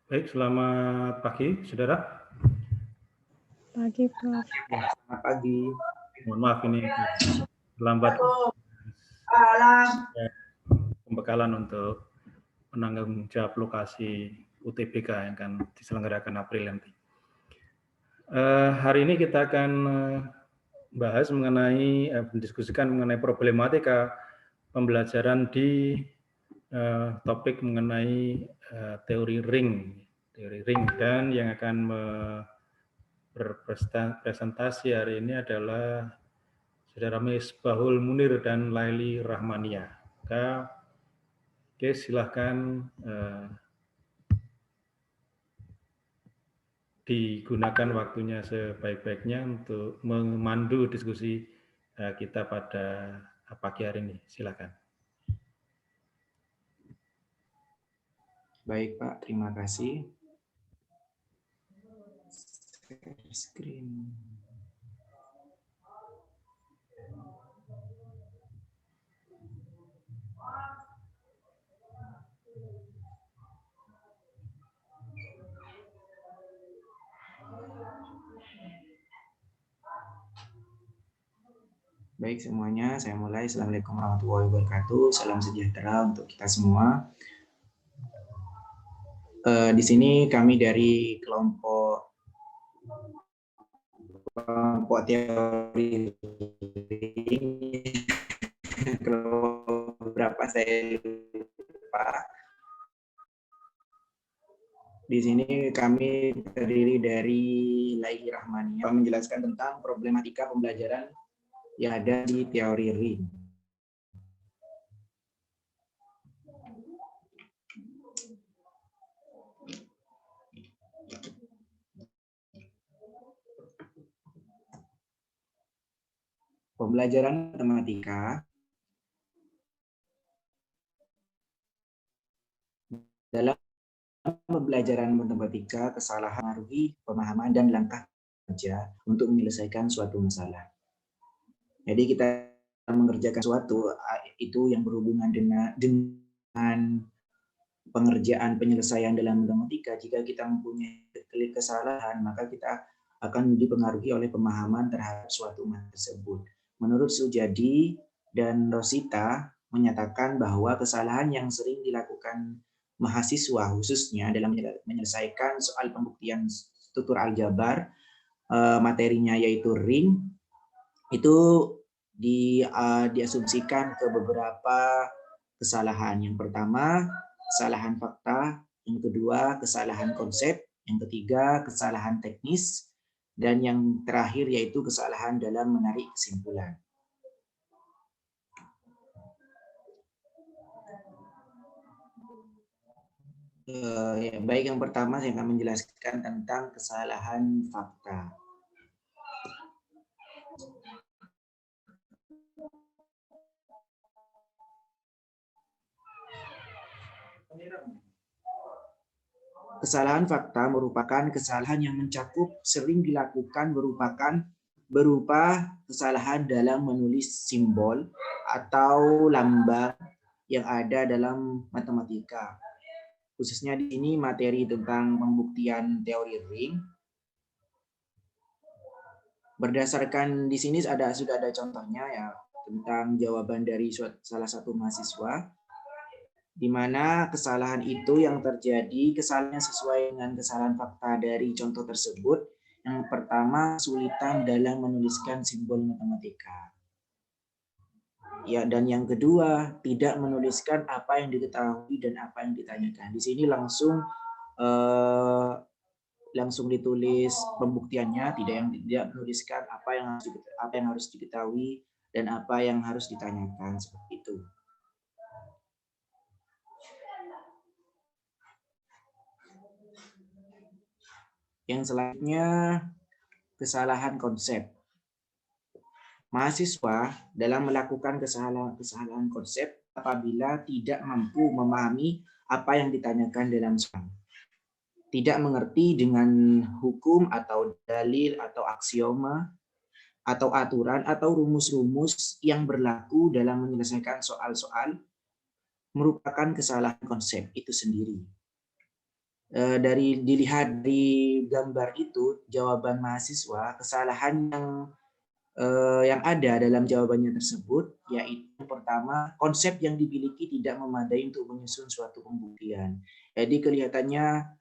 Baik, selamat pagi, saudara. Pagi, Prof. Ya, selamat pagi. Mohon maaf ini terlambat pembekalan untuk penanggung jawab lokasi UTBK yang akan diselenggarakan April nanti. Hari ini kita akan bahas mengenai, mendiskusikan mengenai problematika pembelajaran di topik mengenai teori ring, dan yang akan berpresentasi hari ini adalah Saudara Misbahul Munir dan Laili Rahmania. Oke, silahkan digunakan waktunya sebaik-baiknya untuk memandu diskusi kita pada pagi hari ini. Silakan. Baik, Pak. Terima kasih. Share screen. Baik semuanya, saya mulai. Assalamualaikum warahmatullahi wabarakatuh. Salam sejahtera untuk kita semua. Di sini kami dari kelompok teori beberapa saya lupa. Di sini kami terdiri dari Laili Rahmania menjelaskan tentang problematika pembelajaran yang ada di teori ring. Pembelajaran matematika dalam pembelajaran matematika kesalahan mengaruhi pemahaman dan langkah kerja untuk menyelesaikan suatu masalah. Jadi kita mengerjakan suatu itu yang berhubungan dengan pengerjaan penyelesaian dalam matematika. Jika kita mempunyai kesalahan, maka kita akan dipengaruhi oleh pemahaman terhadap suatu masalah tersebut. Menurut Sujadi dan Rosita menyatakan bahwa kesalahan yang sering dilakukan mahasiswa khususnya dalam menyelesaikan soal pembuktian struktur aljabar, materinya yaitu ring, itu diasumsikan ke beberapa kesalahan. Yang pertama, kesalahan fakta, yang kedua, kesalahan konsep, yang ketiga, kesalahan teknis, dan yang terakhir yaitu kesalahan dalam menarik kesimpulan. Baik, yang pertama saya akan menjelaskan tentang kesalahan fakta. Kesalahan fakta merupakan kesalahan yang mencakup sering dilakukan berupa kesalahan dalam menulis simbol atau lambang yang ada dalam matematika. Khususnya di sini materi tentang pembuktian teori ring. Berdasarkan di sini sudah ada contohnya ya tentang jawaban dari salah satu mahasiswa, di mana kesalahan itu yang terjadi kesalahannya sesuai dengan kesalahan fakta dari contoh tersebut. Yang pertama, kesulitan dalam menuliskan simbol matematika. Ya, dan yang kedua, tidak menuliskan apa yang diketahui dan apa yang ditanyakan. Di sini langsung ditulis pembuktiannya, tidak menuliskan apa yang harus diketahui dan apa yang harus ditanyakan, seperti itu. Yang selanjutnya, kesalahan konsep. Mahasiswa dalam melakukan kesalahan konsep apabila tidak mampu memahami apa yang ditanyakan dalam soal. Tidak mengerti dengan hukum atau dalil atau aksioma atau aturan atau rumus-rumus yang berlaku dalam menyelesaikan soal-soal merupakan kesalahan konsep itu sendiri. dari dilihat di gambar itu, jawaban mahasiswa, kesalahan yang ada dalam jawabannya tersebut, yaitu pertama, konsep yang dimiliki tidak memadai untuk menyusun suatu pembuktian. Jadi kelihatannya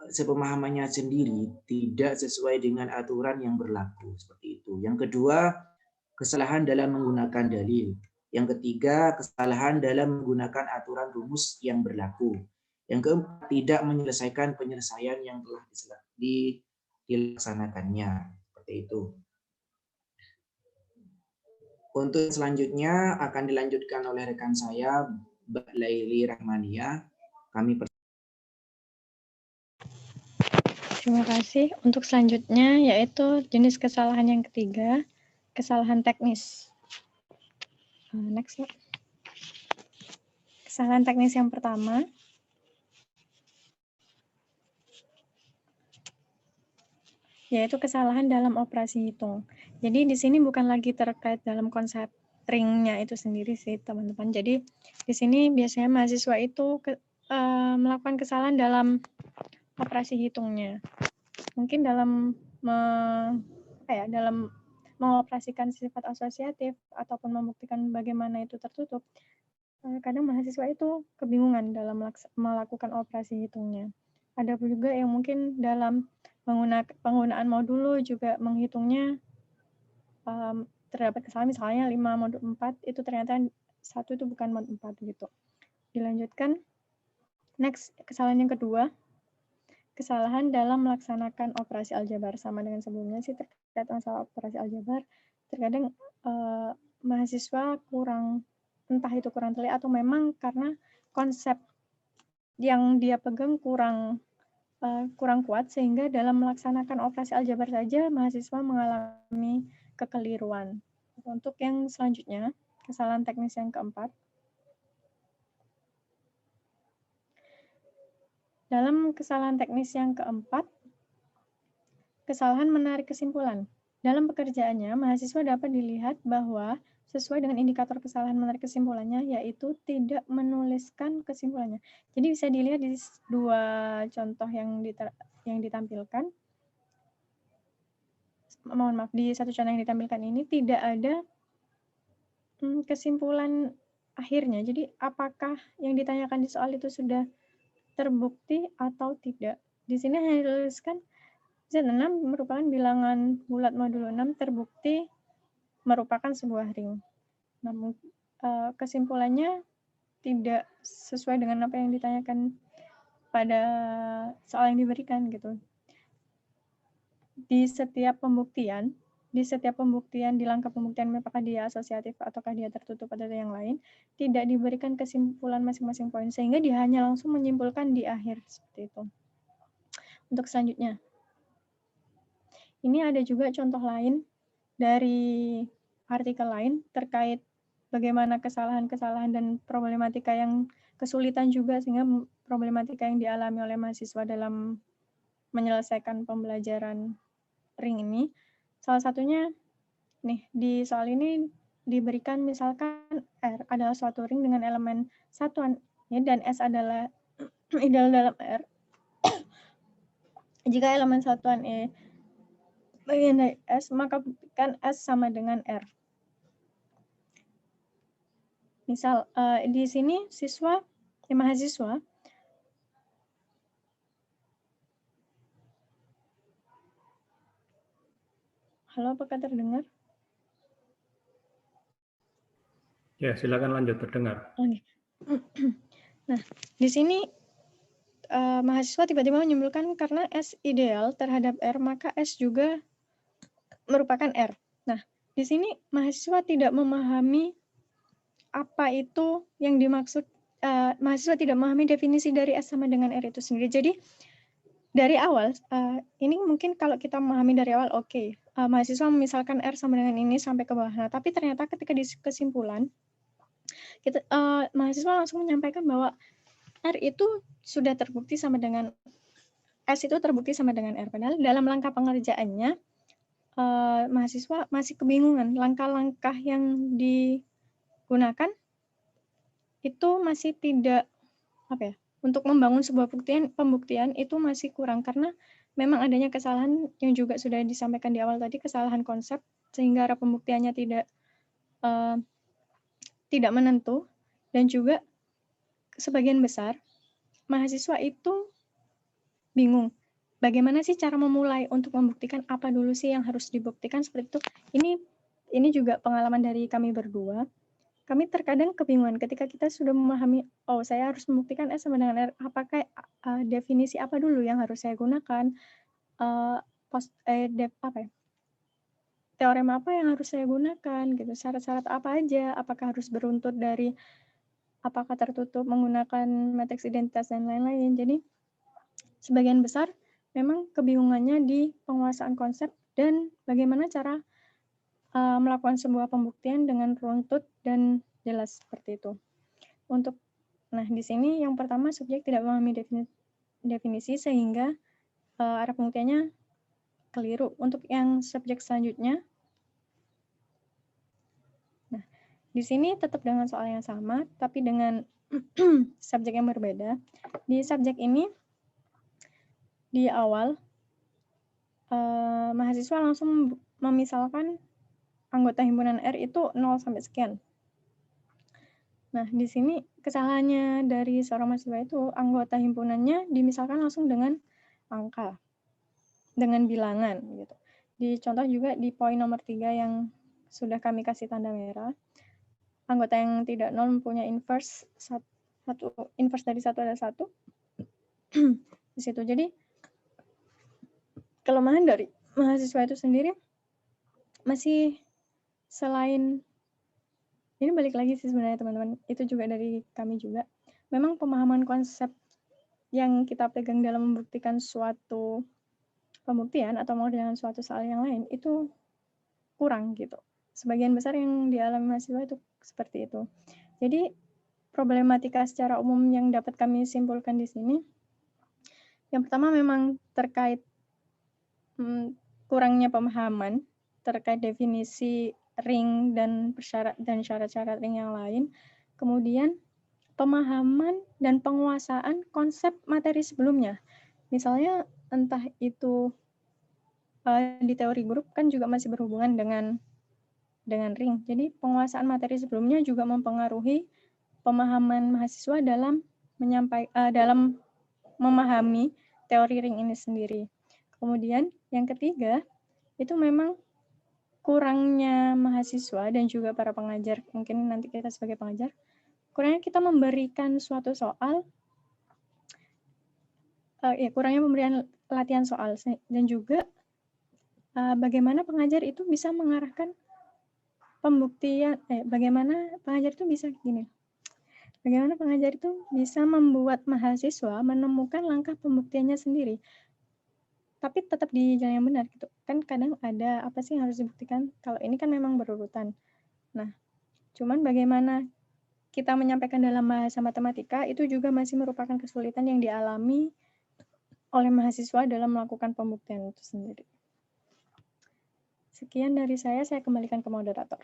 sepemahamannya sendiri tidak sesuai dengan aturan yang berlaku, seperti itu. Yang kedua, kesalahan dalam menggunakan dalil. Yang ketiga, kesalahan dalam menggunakan aturan rumus yang berlaku. Yang keempat, tidak menyelesaikan penyelesaian yang telah dilaksanakannya. Seperti itu. Untuk selanjutnya akan dilanjutkan oleh rekan saya, Mbak Laili Rahmania. Terima kasih. Untuk selanjutnya yaitu jenis kesalahan yang ketiga, kesalahan teknis. Next, ya. Kesalahan teknis yang pertama yaitu kesalahan dalam operasi hitung. Jadi di sini bukan lagi terkait dalam konsep ringnya itu sendiri sih, teman-teman. Jadi di sini biasanya mahasiswa itu melakukan kesalahan dalam operasi hitungnya. Mungkin dalam dalam mengoperasikan sifat asosiatif ataupun membuktikan bagaimana itu tertutup. Kadang mahasiswa itu kebingungan dalam melakukan operasi hitungnya. Ada juga yang mungkin dalam penggunaan modul juga menghitungnya terdapat kesalahan, misalnya 5 modul 4 itu ternyata 1 itu bukan modul 4 gitu. Dilanjutkan, next, kesalahan yang kedua, kesalahan dalam melaksanakan operasi aljabar. Sama dengan sebelumnya sih terkait masalah operasi aljabar, terkadang mahasiswa entah itu kurang teliti atau memang karena konsep yang dia pegang kurang kuat, sehingga dalam melaksanakan operasi aljabar saja mahasiswa mengalami kekeliruan. Untuk yang selanjutnya, kesalahan teknis yang keempat. Dalam kesalahan teknis yang keempat, kesalahan menarik kesimpulan. Dalam pekerjaannya, mahasiswa dapat dilihat bahwa sesuai dengan indikator kesalahan menarik kesimpulannya, yaitu tidak menuliskan kesimpulannya. Jadi bisa dilihat di dua contoh yang ditampilkan. Mohon maaf, di satu contoh yang ditampilkan ini tidak ada kesimpulan akhirnya. Jadi apakah yang ditanyakan di soal itu sudah terbukti atau tidak. Di sini hanya dituliskan Z6 merupakan bilangan bulat modulo 6 terbukti merupakan sebuah ring. Namun kesimpulannya tidak sesuai dengan apa yang ditanyakan pada soal yang diberikan gitu. Di setiap pembuktian di langkah pembuktian apakah dia asosiatif ataukah dia tertutup atau yang lain, tidak diberikan kesimpulan masing-masing poin, sehingga dia hanya langsung menyimpulkan di akhir seperti itu. Untuk selanjutnya, ini ada juga contoh lain dari artikel lain terkait bagaimana kesalahan-kesalahan dan problematika yang kesulitan juga, sehingga problematika yang dialami oleh mahasiswa dalam menyelesaikan pembelajaran ring ini. Salah satunya nih, di soal ini diberikan misalkan R adalah suatu ring dengan elemen satuan dan S adalah ideal dalam R. Jika elemen satuan E bagian dari S, maka buktikan S sama dengan R. Misal di sini mahasiswa halo, apakah terdengar? Ya, silakan lanjut, terdengar. Oke. Nah, di sini mahasiswa tiba-tiba menyimpulkan karena S ideal terhadap R, maka S juga merupakan R. Nah, di sini mahasiswa tidak memahami apa itu yang dimaksud, mahasiswa tidak memahami definisi dari S sama dengan R itu sendiri. Jadi, dari awal, ini mungkin kalau kita memahami dari awal, oke. Mahasiswa misalkan R sama dengan ini sampai ke bawah. Nah, tapi ternyata ketika di kesimpulan, mahasiswa langsung menyampaikan bahwa R itu sudah terbukti sama dengan S itu terbukti sama dengan R. Padahal dalam langkah pengerjaannya, mahasiswa masih kebingungan. Langkah-langkah yang digunakan itu masih tidak untuk membangun sebuah pembuktian itu masih kurang karena memang adanya kesalahan yang juga sudah disampaikan di awal tadi, kesalahan konsep sehingga arah pembuktiannya tidak menentu, dan juga sebagian besar mahasiswa itu bingung bagaimana sih cara memulai untuk membuktikan apa dulu sih yang harus dibuktikan seperti itu. Ini juga pengalaman dari kami berdua. Kami terkadang kebingungan ketika kita sudah memahami, oh saya harus membuktikan S sama dengan R, apakah definisi apa dulu yang harus saya gunakan, teorema apa yang harus saya gunakan, gitu, syarat-syarat apa aja, apakah harus beruntut dari, apakah tertutup menggunakan matriks identitas dan lain-lain. Jadi sebagian besar memang kebingungannya di penguasaan konsep dan bagaimana cara melakukan sebuah pembuktian dengan runtut dan jelas seperti itu. Nah, di sini yang pertama subjek tidak memahami definisi sehingga arah pembuktiannya keliru. Untuk yang subjek selanjutnya, nah di sini tetap dengan soal yang sama, tapi dengan subjek yang berbeda. Di subjek ini di awal mahasiswa langsung memisalkan anggota himpunan R itu 0 sampai sekian. Nah, di sini kesalahannya dari seorang mahasiswa itu, anggota himpunannya dimisalkan langsung dengan angka, dengan bilangan, gitu. Di contoh juga di poin nomor 3 yang sudah kami kasih tanda merah, anggota yang tidak nol mempunyai inverse inverse dari 1 ada 1. Di situ. Jadi, kelemahan dari mahasiswa itu sendiri masih selain, ini balik lagi sih sebenarnya teman-teman, itu juga dari kami juga. Memang pemahaman konsep yang kita pegang dalam membuktikan suatu pembuktian atau mengerjakan suatu soal yang lain itu kurang gitu. Sebagian besar yang dialami mahasiswa itu seperti itu. Jadi problematika secara umum yang dapat kami simpulkan di sini, yang pertama memang terkait kurangnya pemahaman terkait definisi ring dan syarat-syarat ring yang lain. Kemudian pemahaman dan penguasaan konsep materi sebelumnya. Misalnya entah itu di teori grup kan juga masih berhubungan dengan ring. Jadi penguasaan materi sebelumnya juga mempengaruhi pemahaman mahasiswa dalam memahami teori ring ini sendiri. Kemudian yang ketiga, itu memang kurangnya mahasiswa dan juga para pengajar, mungkin nanti kita sebagai pengajar, kurangnya kita memberikan suatu soal, kurangnya pemberian latihan soal, dan juga bagaimana pengajar itu bisa mengarahkan pembuktian, bagaimana pengajar itu bisa membuat mahasiswa menemukan langkah pembuktiannya sendiri, tapi tetap di jalan yang benar gitu. Kan kadang ada apa sih yang harus dibuktikan, kalau ini kan memang berurutan. Nah, cuman bagaimana kita menyampaikan dalam bahasa matematika itu juga masih merupakan kesulitan yang dialami oleh mahasiswa dalam melakukan pembuktian itu sendiri. Sekian dari saya kembalikan ke moderator.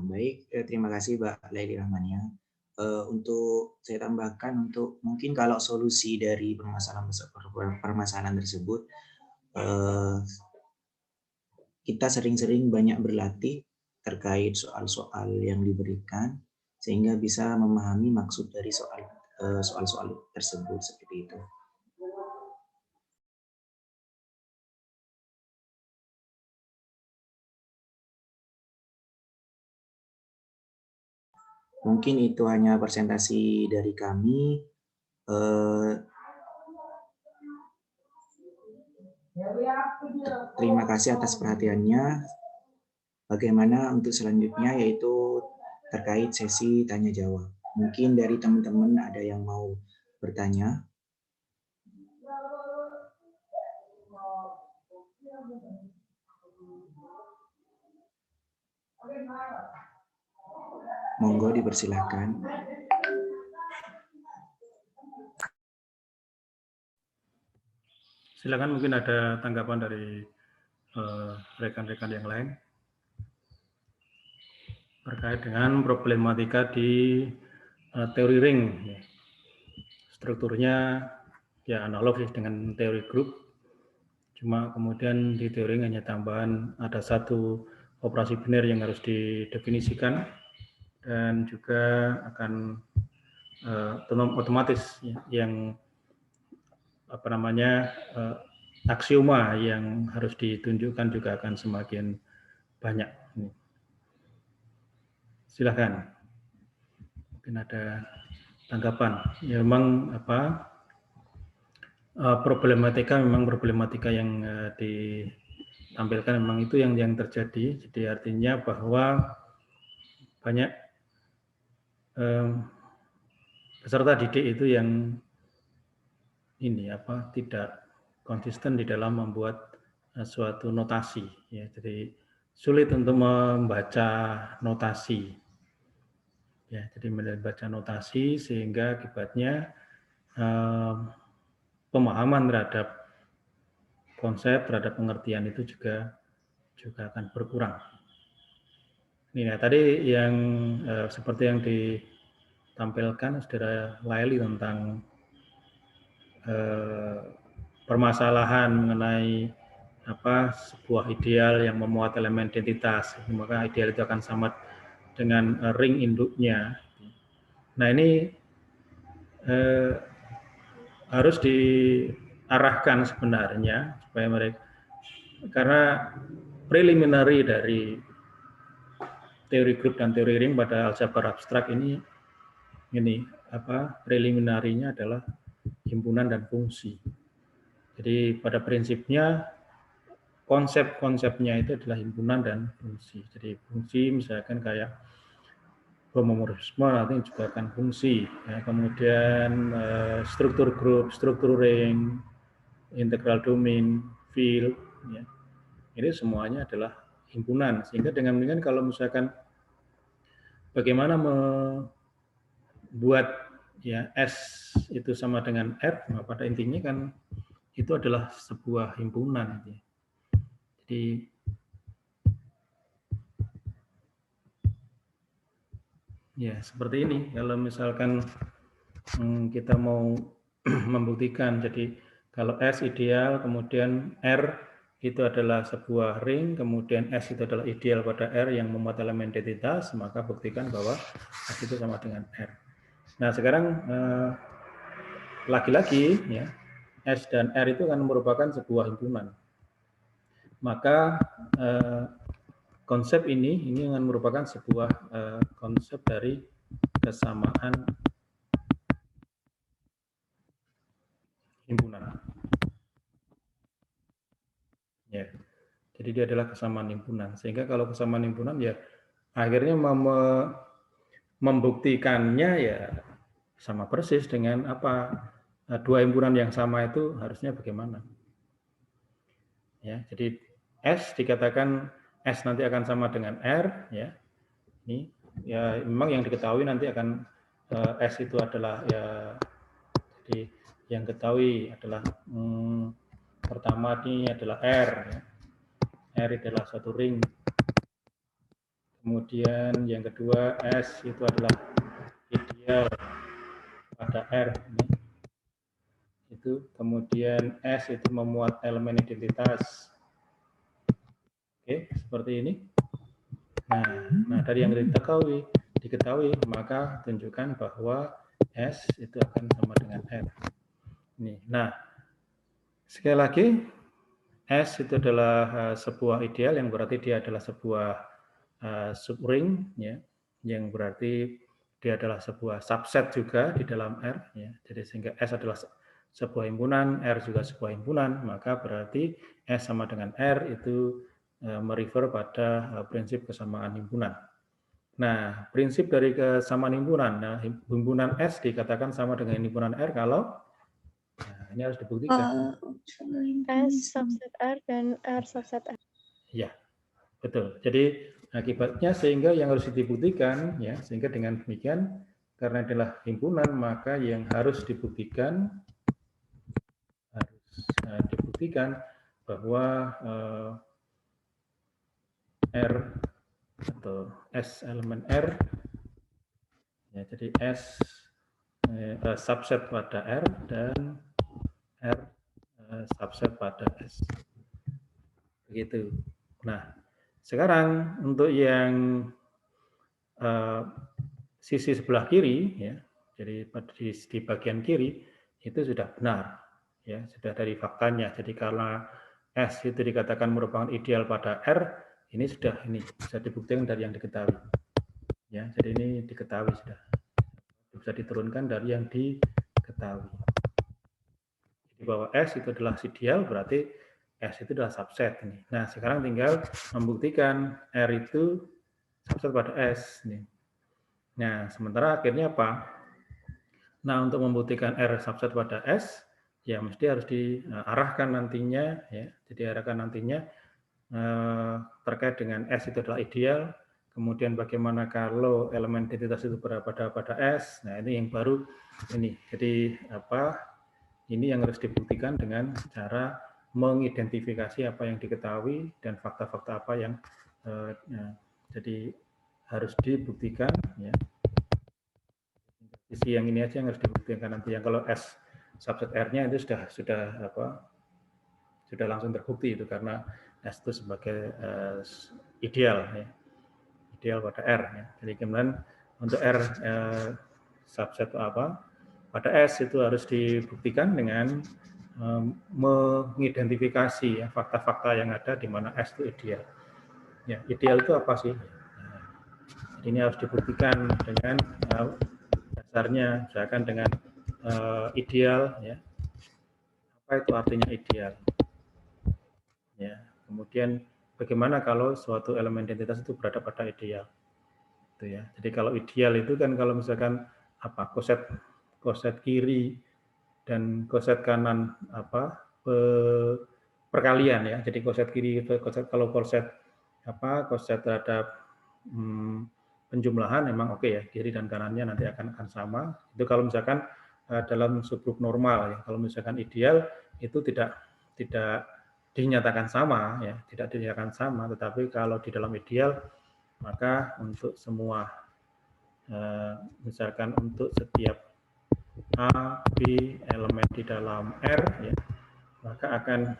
Baik, terima kasih Mbak Laili Rahmania. Untuk saya tambahkan, untuk mungkin kalau solusi dari permasalahan tersebut, kita sering-sering banyak berlatih terkait soal-soal yang diberikan sehingga bisa memahami maksud dari soal-soal tersebut seperti itu. Mungkin itu hanya presentasi dari kami. Terima kasih atas perhatiannya. Bagaimana untuk selanjutnya, yaitu terkait sesi tanya jawab. Mungkin dari teman-teman ada yang mau bertanya. Monggo dipersilahkan. Silakan, mungkin ada tanggapan dari rekan-rekan yang lain terkait dengan problematika di teori ring. Ya. Strukturnya ya analog dengan teori grup. Cuma kemudian di teori ring hanya tambahan ada satu operasi biner yang harus didefinisikan dan juga akan otomatis ya, yang apa namanya aksioma yang harus ditunjukkan juga akan semakin banyak. Silakan, mungkin ada tanggapan. Ya memang apa problematika yang ditampilkan memang itu yang terjadi. Jadi artinya bahwa banyak peserta didik itu yang ini apa tidak konsisten di dalam membuat suatu notasi ya. Jadi sulit untuk membaca notasi ya. Jadi membaca notasi sehingga akibatnya pemahaman terhadap konsep, terhadap pengertian itu juga akan berkurang. Ini ya, tadi yang seperti yang ditampilkan Saudara Laili tentang permasalahan mengenai apa sebuah ideal yang memuat elemen identitas, maka ideal itu akan sama dengan ring induknya. Nah ini harus diarahkan sebenarnya supaya mereka, karena preliminary dari teori grup dan teori ring pada aljabar abstrak ini apa preliminarinya adalah himpunan dan fungsi. Jadi pada prinsipnya konsep-konsepnya itu adalah himpunan dan fungsi. Jadi fungsi misalkan kayak homomorfisme nanti juga akan fungsi. Ya, kemudian struktur grup, struktur ring, integral domain, field, ya. Ini semuanya adalah himpunan. Sehingga dengan demikian kalau misalkan bagaimana membuat ya S itu sama dengan R, nah pada intinya kan itu adalah sebuah himpunan. Jadi ya seperti ini. Kalau misalkan kita mau membuktikan, jadi kalau S ideal, kemudian R itu adalah sebuah ring, kemudian S itu adalah ideal pada R yang memuat elemen identitas, maka buktikan bahwa S itu sama dengan R. Nah sekarang lagi-lagi ya S dan R itu kan merupakan sebuah himpunan. Maka konsep ini akan merupakan sebuah konsep dari kesamaan himpunan. Ya. Jadi dia adalah kesamaan himpunan. Sehingga kalau kesamaan himpunan ya akhirnya membuktikannya ya sama persis dengan apa dua himpunan yang sama itu harusnya bagaimana. Ya, jadi S dikatakan S nanti akan sama dengan R ya. Ini ya memang yang diketahui nanti akan S itu adalah ya jadi yang ketahui adalah pertama ini adalah R ya. R adalah satu ring. Kemudian yang kedua S itu adalah ideal pada R. Itu kemudian S itu memuat elemen identitas. Oke, seperti ini. Nah dari yang diketahui, maka tunjukkan bahwa S itu akan sama dengan R. Ini. Nah, sekali lagi S itu adalah sebuah ideal yang berarti dia adalah sebuah subring ya, yang berarti dia adalah sebuah subset juga di dalam R ya. Jadi sehingga S adalah sebuah himpunan, R juga sebuah himpunan, maka berarti S sama dengan R itu merefer pada prinsip kesamaan himpunan. Nah, prinsip dari kesamaan himpunan, nah himpunan S dikatakan sama dengan himpunan R kalau ini harus dibuktikan. S subset R dan R subset R. Ya, betul. Jadi akibatnya sehingga yang harus dibuktikan, ya, sehingga dengan demikian karena adalah himpunan maka yang harus dibuktikan bahwa R atau S elemen R Ya, jadi S subset pada R dan R subset pada S. Begitu. Nah, sekarang untuk yang sisi sebelah kiri, ya, jadi di bagian kiri itu sudah benar, ya, sudah dari faktanya. Jadi karena S itu dikatakan merupakan ideal pada R, ini sudah bisa dibuktikan dari yang diketahui. Ya, jadi ini diketahui sudah bisa diturunkan dari yang diketahui. Jadi bahwa S itu adalah ideal, berarti S itu adalah subset ini. Nah, sekarang tinggal membuktikan R itu subset pada S. Nah, sementara akhirnya apa? Nah, untuk membuktikan R subset pada S, ya mesti harus diarahkan nantinya, ya. Jadi arahkan nantinya terkait dengan S itu adalah ideal. Kemudian bagaimana kalau elemen identitas itu berada pada S? Nah, ini yang baru ini. Jadi apa? Ini yang harus dibuktikan dengan cara mengidentifikasi apa yang diketahui dan fakta-fakta apa yang jadi harus dibuktikan, ya. Sisi yang ini aja yang harus dibuktikan nanti. Yang kalau S subset R-nya itu sudah langsung terbukti itu karena S itu sebagai ideal, ya. Ideal pada R, ya. Jadi kemudian untuk R subset pada S itu harus dibuktikan dengan mengidentifikasi, ya, fakta-fakta yang ada di mana S itu ideal. Ya, ideal itu apa sih? Nah, ini harus dibuktikan dengan dasarnya, misalkan dengan ideal, ya. Apa itu artinya ideal? Ya, kemudian bagaimana kalau suatu elemen identitas itu berada pada ideal? Itu, ya. Jadi kalau ideal itu kan kalau misalkan koset kiri dan koset kanan perkalian, ya. Jadi koset kiri itu kalau koset terhadap penjumlahan memang oke, ya, kiri dan kanannya nanti akan sama. Itu kalau misalkan dalam subgrup normal, ya. Kalau misalkan ideal itu tidak dinyatakan sama, ya, tidak dinyatakan sama. Tetapi kalau di dalam ideal maka untuk semua misalkan untuk setiap A, B elemen di dalam R, ya, maka akan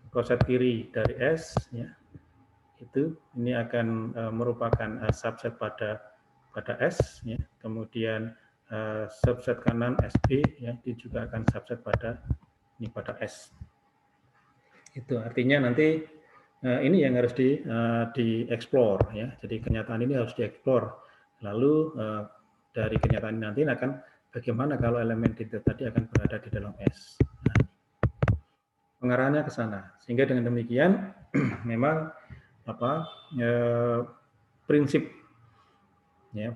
koset kiri dari S, ya, itu ini akan merupakan subset pada S, ya. Kemudian subset kanan SB, ya, itu juga akan subset pada S. Itu artinya nanti ini yang harus dieksplor, ya. Jadi kenyataan ini harus dieksplor. Lalu dari kenyataan ini nanti akan bagaimana kalau elemen tadi akan berada di dalam S. Nah, pengarahannya ke sana. Sehingga dengan demikian memang prinsipnya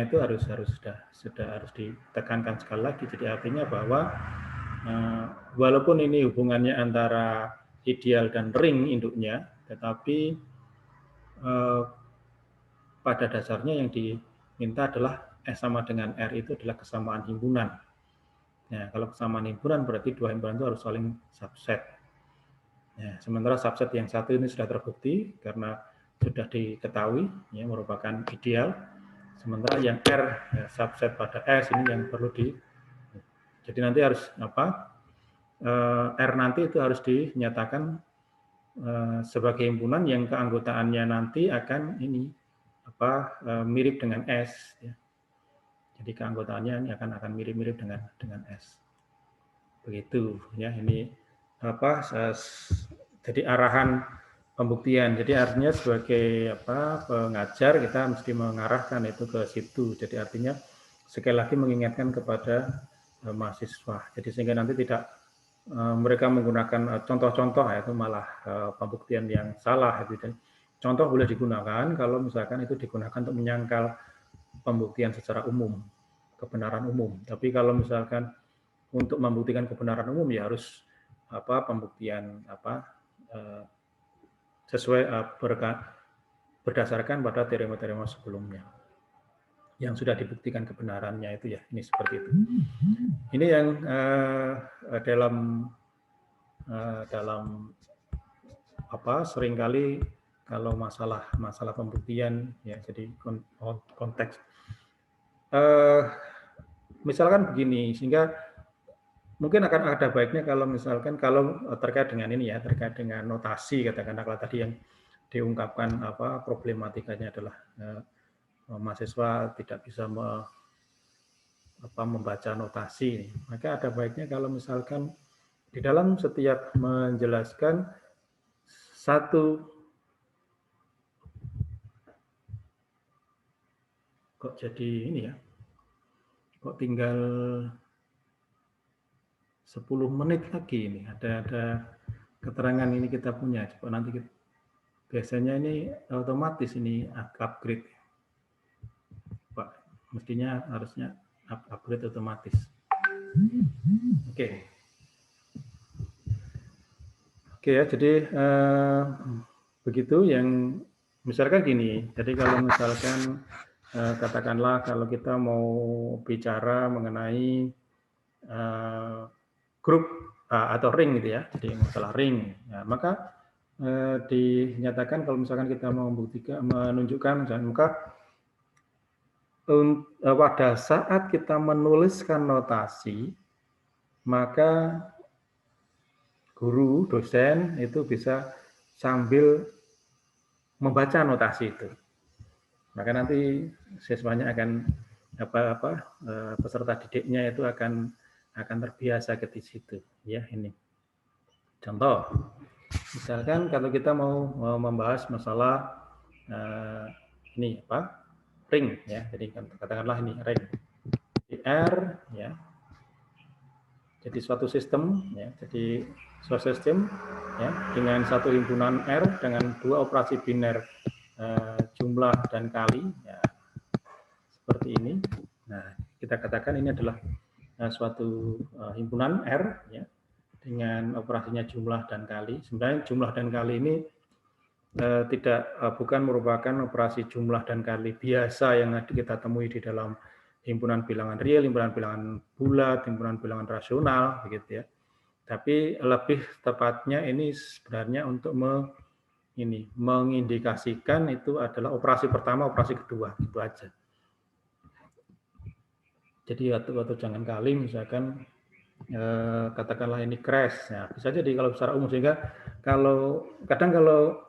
itu harus ditekankan sekali lagi. Jadi artinya bahwa walaupun ini hubungannya antara ideal dan ring induknya, tetapi pada dasarnya yang diminta adalah S sama dengan R itu adalah kesamaan himpunan. Nah, kalau kesamaan himpunan berarti dua himpunan itu harus saling subset. Nah, sementara subset yang satu ini sudah terbukti karena sudah diketahui, ya, merupakan ideal. Sementara yang R, ya, subset pada S ini yang perlu jadi nanti harus R nanti itu harus dinyatakan sebagai himpunan yang keanggotaannya nanti akan mirip dengan S, ya. Jadi keanggotaannya ini akan mirip-mirip dengan S. Begitu, ya. Ini jadi arahan pembuktian. Jadi artinya sebagai pengajar kita mesti mengarahkan itu ke situ. Jadi artinya sekali lagi mengingatkan kepada mahasiswa. Jadi sehingga nanti tidak mereka menggunakan contoh-contoh, itu malah pembuktian yang salah. Gitu. Contoh boleh digunakan kalau misalkan itu digunakan untuk menyangkal pembuktian secara umum, kebenaran umum. Tapi kalau misalkan untuk membuktikan kebenaran umum ya harus pembuktian sesuai berdasarkan pada teorema-teorema sebelumnya yang sudah dibuktikan kebenarannya itu, ya. Ini seperti itu. Ini yang dalam seringkali kalau masalah pembuktian ya, jadi konteks. Misalkan begini, sehingga mungkin akan ada baiknya kalau misalkan kalau terkait dengan ini ya, terkait dengan notasi, katakanlah kalau tadi yang diungkapkan problematikanya adalah mahasiswa tidak bisa membaca notasi, maka ada baiknya kalau misalkan di dalam setiap menjelaskan satu, kok jadi ini ya, kok tinggal 10 menit lagi ini, ada keterangan ini kita punya, coba nanti biasanya ini otomatis ini upgrade, Pak, mestinya harusnya upgrade otomatis. Oke ya, jadi begitu yang misalkan gini, jadi kalau misalkan katakanlah kalau kita mau bicara mengenai grup atau ring gitu ya, jadi masalah ring, ya, maka dinyatakan kalau misalkan kita mau membuktikan, menunjukkan, maka pada saat kita menuliskan notasi, maka guru, dosen itu bisa sambil membaca notasi itu. Maka nanti siswanya akan peserta didiknya itu akan terbiasa ke situ ya. Ini contoh, misalkan kalau kita mau membahas masalah ini ring ya, jadi katakanlah ini ring R ya, jadi suatu sistem ya, jadi suatu sistem ya dengan satu himpunan R dengan 2 operasi biner jumlah dan kali ya, seperti ini. Nah, kita katakan ini adalah suatu himpunan R ya dengan operasinya jumlah dan kali. Sebenarnya jumlah dan kali ini bukan merupakan operasi jumlah dan kali biasa yang kita temui di dalam himpunan bilangan real, himpunan bilangan bulat, himpunan bilangan rasional begitu ya. Tapi lebih tepatnya ini sebenarnya untuk mengindikasikan itu adalah operasi pertama, operasi kedua, itu aja. Jadi waktu jangan kali misalkan katakanlah ini crash, ya bisa jadi kalau secara umum, sehingga kadang kalau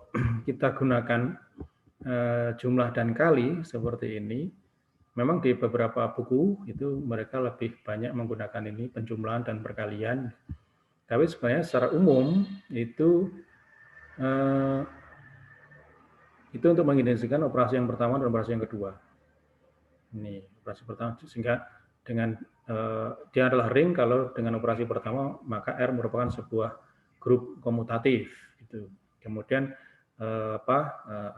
kita gunakan jumlah dan kali seperti ini, memang di beberapa buku itu mereka lebih banyak menggunakan ini penjumlahan dan perkalian. Tapi sebenarnya secara umum itu untuk mengindikasikan operasi yang pertama dan operasi yang kedua. Ini operasi pertama, sehingga dengan dia adalah ring kalau dengan operasi pertama maka R merupakan sebuah grup komutatif. Itu. Kemudian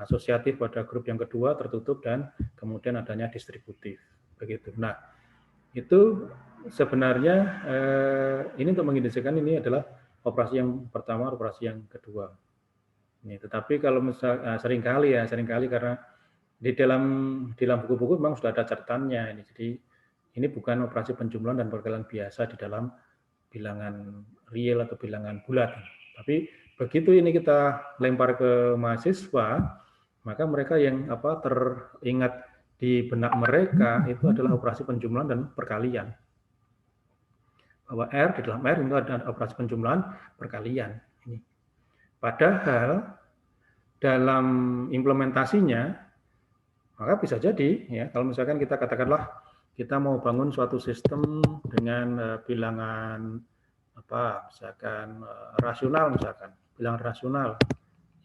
asosiatif pada grup yang kedua tertutup dan kemudian adanya distributif. Begitu. Nah, itu sebenarnya ini untuk mengindikasikan ini adalah operasi yang pertama, operasi yang kedua. Ini, tetapi kalau misal seringkali karena di dalam buku-buku memang sudah ada catatannya ini. Jadi ini bukan operasi penjumlahan dan perkalian biasa di dalam bilangan real atau bilangan bulat. Tapi begitu ini kita lempar ke mahasiswa, maka mereka yang teringat di benak mereka itu adalah operasi penjumlahan dan perkalian. Bahwa R di dalam R itu ada operasi penjumlahan perkalian. Ini. Padahal dalam implementasinya, maka bisa jadi ya kalau misalkan kita katakanlah kita mau bangun suatu sistem dengan bilangan misalkan rasional, misalkan bilangan rasional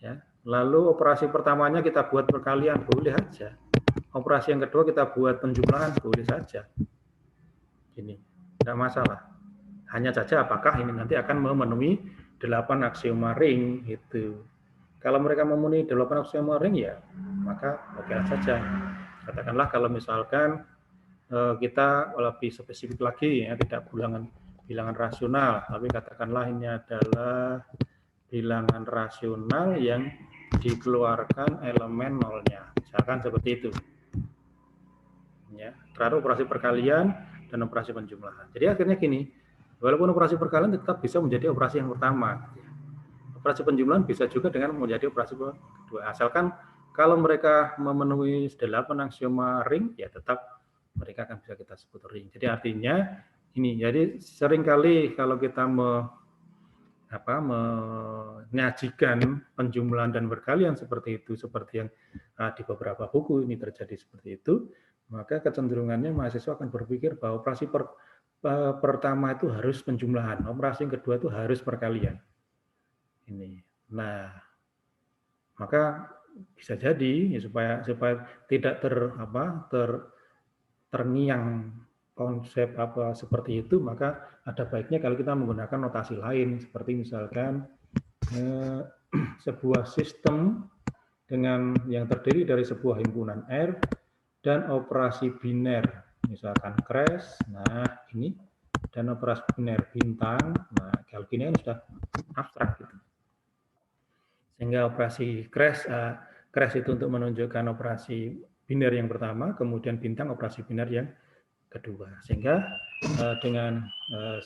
ya. Lalu operasi pertamanya kita buat perkalian, boleh aja. Operasi yang kedua kita buat penjumlahan, boleh saja. Ini tidak masalah. Hanya saja apakah ini nanti akan memenuhi 8 aksioma ring itu. Kalau mereka memenuhi 8 aksioma ring ya, maka oke saja. Katakanlah kalau misalkan kita lebih spesifik lagi ya, tidak bilangan rasional, tapi katakanlah ini adalah bilangan rasional yang dikeluarkan elemen nolnya, misalkan seperti itu. Ya, terhadap operasi perkalian dan operasi penjumlahan. Jadi akhirnya gini, walaupun operasi perkalian tetap bisa menjadi operasi yang pertama. operasi penjumlahan bisa juga dengan menjadi operasi kedua. Asalkan kalau mereka memenuhi 8 aksioma ring, ya tetap mereka akan bisa kita sebut ring. Jadi artinya ini, jadi seringkali kalau kita menyajikan penjumlahan dan berkalian seperti itu, seperti yang di beberapa buku ini terjadi seperti itu, maka kecenderungannya mahasiswa akan berpikir bahwa operasi pertama itu harus penjumlahan, operasi yang kedua itu harus perkalian. Ini. Nah, maka bisa jadi ya, supaya tidak terngiang konsep seperti itu, maka ada baiknya kalau kita menggunakan notasi lain, seperti misalkan sebuah sistem dengan yang terdiri dari sebuah himpunan R dan operasi biner, misalkan crash, nah ini, dan operasi biner bintang, nah kalau gini kan sudah abstrak gitu. Sehingga operasi crash itu untuk menunjukkan operasi biner yang pertama, kemudian bintang operasi biner yang kedua. Sehingga dengan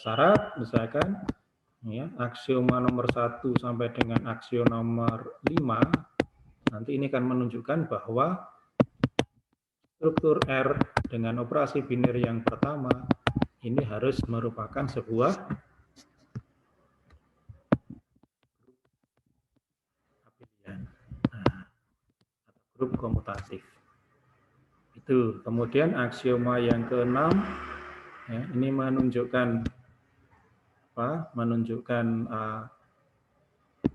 syarat misalkan ya, aksioma nomor 1 sampai dengan aksioma nomor 5, nanti ini akan menunjukkan bahwa struktur R dengan operasi biner yang pertama ini harus merupakan sebuah grup komutatif. Itu. Kemudian aksioma yang ke-6 ya, ini menunjukkan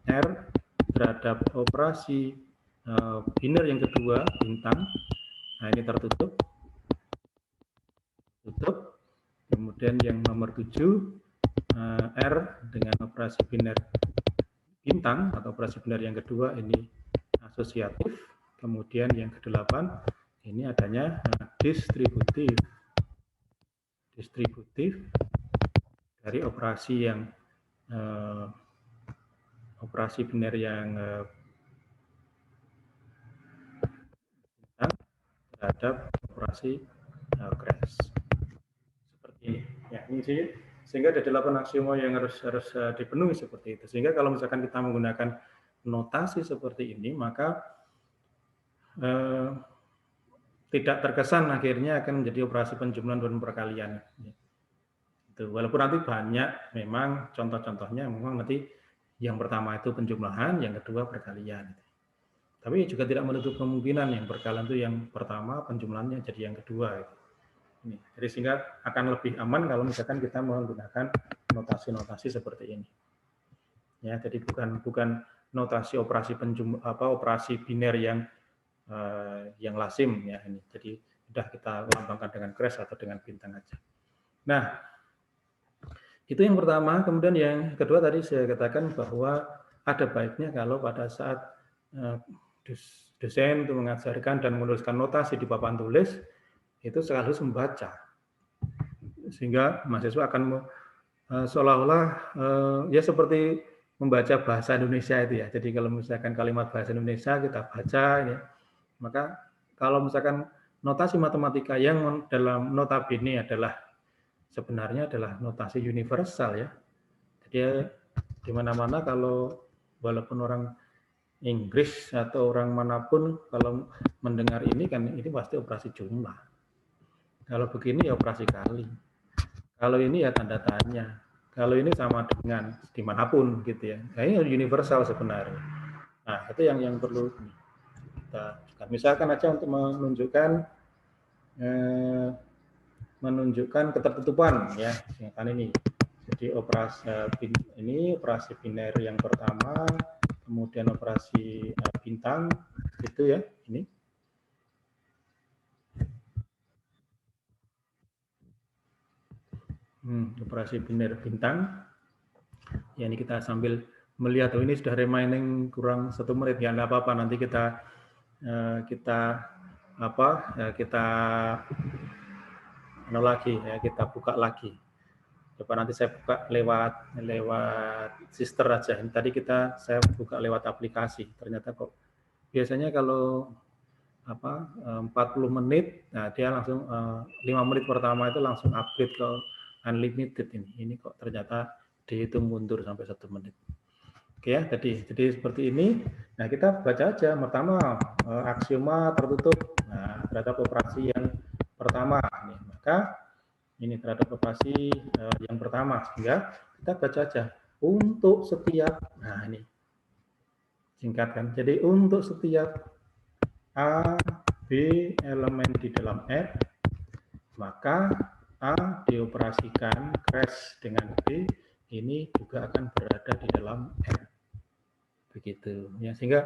R terhadap operasi biner yang kedua bintang. Nah, ini tertutup. Tutup. Kemudian yang nomor 7 R dengan operasi biner bintang atau operasi biner yang kedua ini asosiatif. Kemudian yang ke-8 ini adanya distributif dari operasi yang operasi biner yang bintang terhadap operasi crash. Seperti ini. Ya, ini sih. Sehingga ada 8 aksioma yang harus dipenuhi seperti itu. Sehingga kalau misalkan kita menggunakan notasi seperti ini, maka tidak terkesan akhirnya akan menjadi operasi penjumlahan dan perkalian. Itu. Walaupun nanti banyak memang contoh-contohnya memang nanti yang pertama itu penjumlahan, yang kedua perkalian. Tapi juga tidak menutup kemungkinan yang perkalian itu yang pertama, penjumlahannya jadi yang kedua. Ini. Jadi sehingga akan lebih aman kalau misalkan kita menggunakan notasi-notasi seperti ini. Ya, jadi bukan notasi operasi operasi biner yang lazim ya ini. Jadi sudah kita lambangkan dengan crash atau dengan bintang aja. Nah, itu yang pertama. Kemudian yang kedua tadi saya katakan bahwa ada baiknya kalau pada saat dosen itu mengajarkan dan menuliskan notasi di papan tulis itu sekaligus membaca, sehingga mahasiswa akan seolah-olah ya seperti membaca bahasa Indonesia itu ya. Jadi kalau misalkan kalimat bahasa Indonesia kita baca ya, maka kalau misalkan notasi matematika yang dalam notabene adalah sebenarnya adalah notasi universal ya. Jadi di mana-mana kalau walaupun orang Inggris atau orang manapun kalau mendengar ini kan ini pasti operasi jumlah. Kalau begini ya operasi kali. Kalau ini ya tanda tanya. Kalau ini sama dengan dimanapun gitu ya. Nah, ini universal sebenarnya. Nah itu yang perlu kita misalkan aja untuk menunjukkan ketertutupan ya kan ini. Jadi operasi biner yang pertama, kemudian operasi bintang itu ya ini. Operasi biner bintang. Ya ini kita sambil melihat ini sudah remaining kurang 1 menit ya, enggak apa-apa nanti kita buka lagi. Coba nanti saya buka lewat sister aja. Ini tadi saya buka lewat aplikasi. Ternyata kok biasanya kalau 40 menit, nah dia langsung 5 menit pertama itu langsung upgrade ke unlimited ini. Ini kok ternyata dihitung mundur sampai 1 menit. Oke ya, jadi seperti ini. Nah, kita baca aja pertama aksioma tertutup. Nah, terhadap operasi yang pertama, nih, maka ini terhadap operasi yang pertama, sehingga kita baca aja untuk setiap. Nah, ini singkatkan. Jadi untuk setiap A, B elemen di dalam R, maka A dioperasikan crash dengan B ini juga akan berada di dalam R. Begitu ya, sehingga